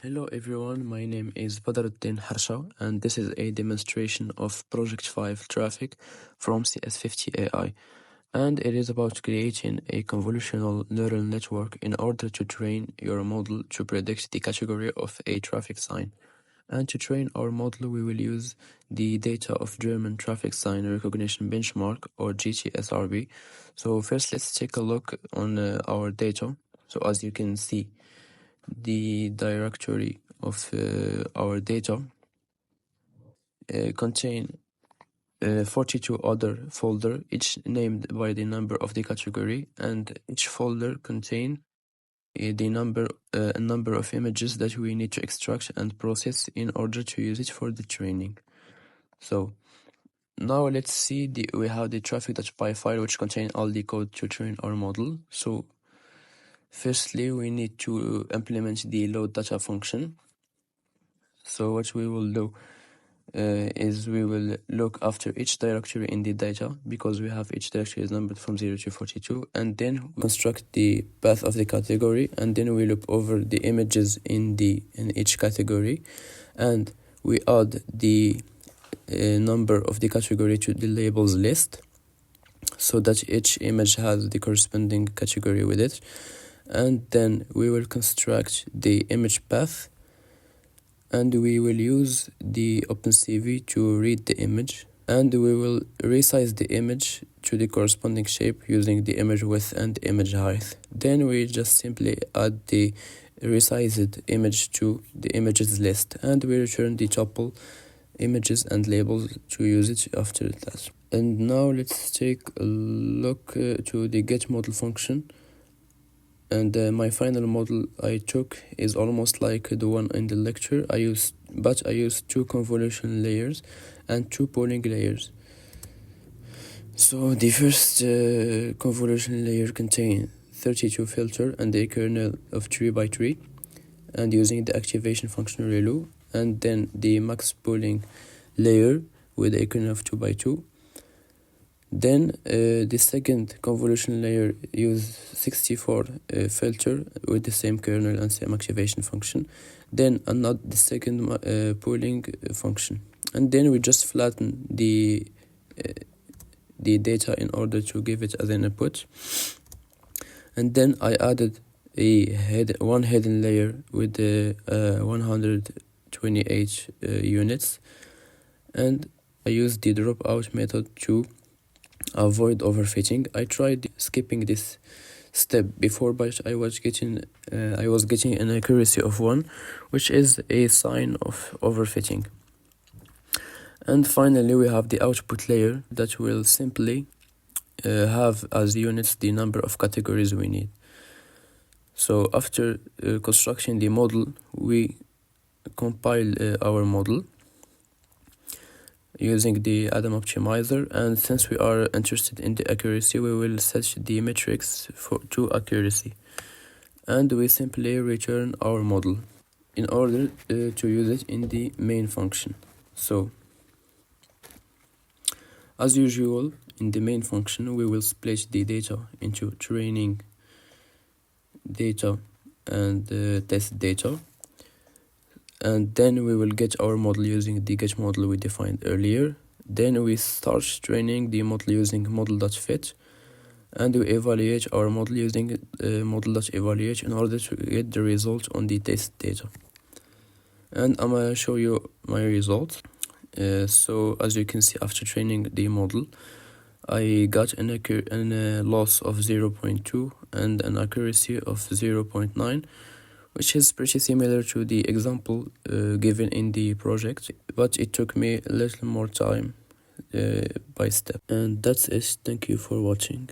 Hello everyone, my name is Badruddin Harsha and this is a demonstration of Project 5 traffic from CS50AI, and it is about creating a convolutional neural network in order to train your model to predict the category of a traffic sign. And to train our model we will use the data of German Traffic Sign Recognition Benchmark, or GTSRB. So first let's take a look on our data. So as you can see, the directory of our data contain 42 other folder, each named by the number of the category, and each folder contain a number of images that we need to extract and process in order to use it for the training. So now let's see we have the traffic.py file which contain all the code to train our model. So firstly we need to implement the load data function. So what we will do is we will look after each directory in the data, because we have each directory is numbered from 0 to 42, and then we construct the path of the category, and then we loop over the images in each category, and we add the number of the category to the labels list so that each image has the corresponding category with it, and then we will construct the image path, and we will use the OpenCV to read the image, and we will resize the image to the corresponding shape using the image width and image height. Then we just simply add the resized image to the images list, and we return the tuple images and labels to use it after that. And now let's take a look to the getModel function. And my final model I took is almost like the one in the lecture. I used two convolution layers and two polling layers. So the first convolution layer contains 32 filter and a kernel of 3 by 3, and using the activation function ReLU, and then the max polling layer with a kernel of 2 by 2. Then the second convolution layer uses 64 filter with the same kernel and same activation function. Then another the second polling function, and then we just flatten the data in order to give it as an input. And then I added one hidden layer with the 128 units, and I used the dropout method to avoid overfitting. I tried skipping this step before, but I was getting an accuracy of 1, which is a sign of overfitting. And finally we have the output layer that will simply have as units the number of categories we need. So after constructing the model, we compile our model using the Adam optimizer, and since we are interested in the accuracy, we will set the metrics to accuracy, and we simply return our model in order to use it in the main function. So as usual, in the main function we will split the data into training data and test data, and then we will get our model using the getModel we defined earlier. Then we start training the model using model.fit, and we evaluate our model using model.evaluate in order to get the result on the test data. And I'm gonna show you my result. So as you can see, after training the model, I got a loss of 0.2 and an accuracy of 0.9, which is pretty similar to the example given in the project, but it took me a little more time by step. And that's it. Thank you for watching.